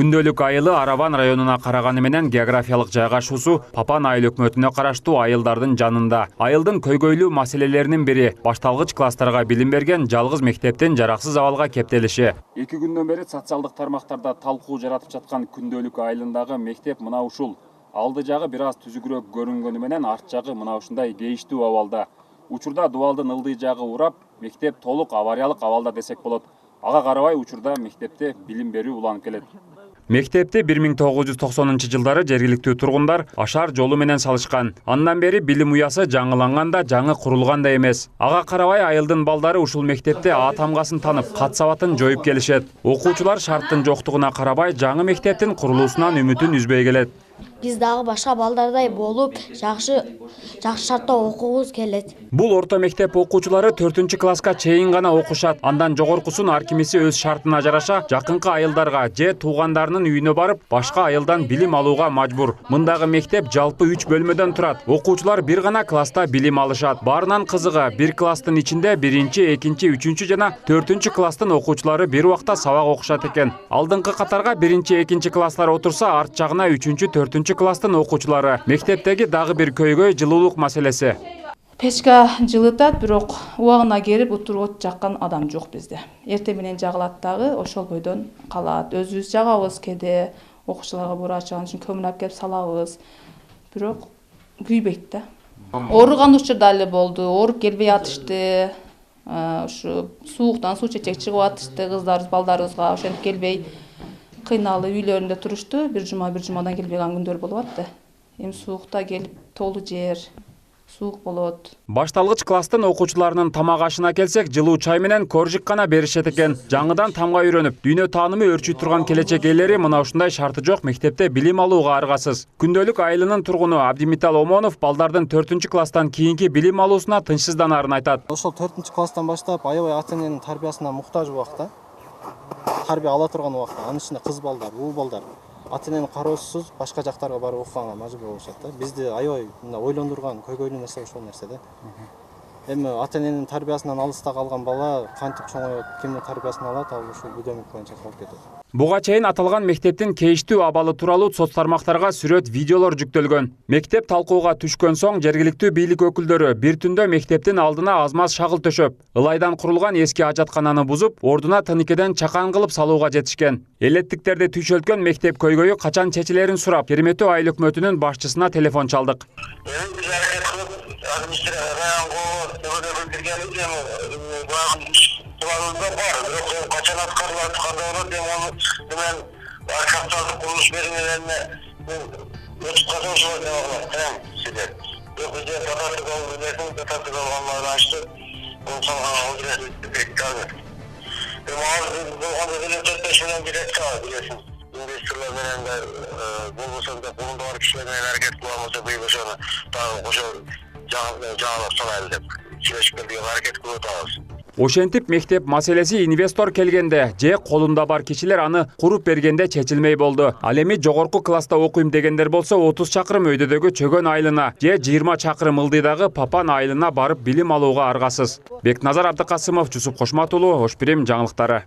Күндөлүк айылы Араван районуна караганы менен географиялык жайгашуусу Папан айыл өкмөтүнө караштуу айылдардын жанында. Айылдын көйгөйлүү маселелеринин бири башталгыч класстарга билим берген жалгыз мектептин жараксыз абалга кептелиши. 2 күндөн бери социалдык тармактарда талкуу жаратып жаткан күндөлүк айылындагы мектеп мына ушул. Алды жагы бир аз түзүгүрөөк көрүнгөнү менен арт жагы мына ушундай кейиштүү абалда. Учурда дубалдын ылдый жагы урап, мектеп толук авариялык абалда десек болот. Ага карабай учурда мектепте билим берүү уланып келет. Мектепти 1990-жылдары жергиликтүү тургундар ашар жолу менен салышкан. Андан бери билим уясы жаңыланган да, жаңы курулган да эмес. Ага карабай айылдын балдары ушул мектепте А тамгасын танып, кат сабатын жоюп келишет. Окуучулар шарттын жоктугуна карабай жаңы мектептин курулуусунан үмүтүн үзбөй келет. Биз дагы башка балдардай болуп, жакшы шартта окугубуз келет. Бул орто мектеп окуучулары 4-класска чейин гана окушат. Андан жогоркусун ар кимиси өз шартына жараша жакынкы айылдарга же туугандарынын үйүнө барып, башка айылдан билим алууга мажбур. Мындагы мектеп жалпы 3 бөлмөдөн турат. Окуучулар бир гана класста билим алышат. Баарынан кызыгы, бир класстын ичинде 1-2, 3 жана 4-класстын окуучулары бир убакта сабак окушат экен. Алдыңкы катарга 1-2 класстар отурса, арт жагына 3-4 класстын окуучулары. Мектептеги дагы бир көйгөй жылуулук маселеси. Печка жылытат, бирок убагына келип отуруп от жаккан адам жок бизде. Эртең менен жагылат дагы, ошол бойдон калат. Өзүбүз жагабыз кээде, окуучуларга буура ачыган үчүн көмүр алып келип салабыз. Бирок күйбөйт да. Ооруган учурда эле болду, ооруп келбей атышты. Ушу сууктан суу чечек чыгып атышты кыздарыбыз, балдарыбызга ошентип келбей кыйналып үйлөрүндө турушту. Бир жумадан келбей калган күндөр болуп атты. Эми суукта келип толуу жер, суук болот. Башталгыч класстын окуучуларынын тамак ашына келсек, жылуу чай менен коржик гана беришет экен. Жаңыдан тамга үйрөнүп, дүйнө таанымы өрчүй турган келечек ээлери мына ушундай шарты жок мектепте билим алууга аргасыз. Күндөлүк айылынын тургуну Абдимитал Омонов балдардын 4-класстан кийинки билим алуусуна тынчсызданаарын айтат. Ошол 4-класстан баштап аябай ата-эненин тарбиясына муктаж убакта, тарбия ала турган убакта, анын ичинде кыз балдар, уу балдар ата-эненин кароосусуз башка жактарга барып окуганга мажбур болушат да. Бизди аябай ойлондурган көйгөйлүү нерсе ошол нерсе да. Эми ата-эненин тарбиясынан алыста калган бала кантип чоңоет, кимдин тарбиясын алат, ал ушул бүдөмүк боюнча калып кетет. Буга чейин аталган мектептин кейиштүү абалы тууралуу соц тармактарга сүрөт, видеолор жүктөлгөн. Мектеп талкууга түшкөн соң жергиликтүү бийлик өкүлдөрү бир түндө мектептин алдына аз-маз шагыл төшөп, ылайдан курулган эски ажаткананы бузуп, ордуна тыникеден чакан кылып салууга жетишкен. Элеттиктерди түйшөлткөн мектеп көйгөйү качан чечилерин сурап, Кереметтүү айыл өкмөтүнүн башчысына телефон чалдык. İnvestörler menен de bolbosa da kolunda бар кишилер менен аракет кылабыз быйыл ошону дагы ошо жаңылап салайлы деп сүйлөшүп келдик, аракет кылып атабыз. Ошентип мектеп маселеси инвестор келгенде же колунда бар кишилер аны куруп бергенде чечилмей болду. Ал эми жогорку класста окуйм дегендер болсо 30 чакырым өйдөдөгү Чөгөн айылына же 20 чакырым ылдыйдагы Папан айылына барып билим алууга аргасыз. Бекназар Абдыкасымов, Жусуп Кошмат уулу, Ош Пирим жаңылыктары.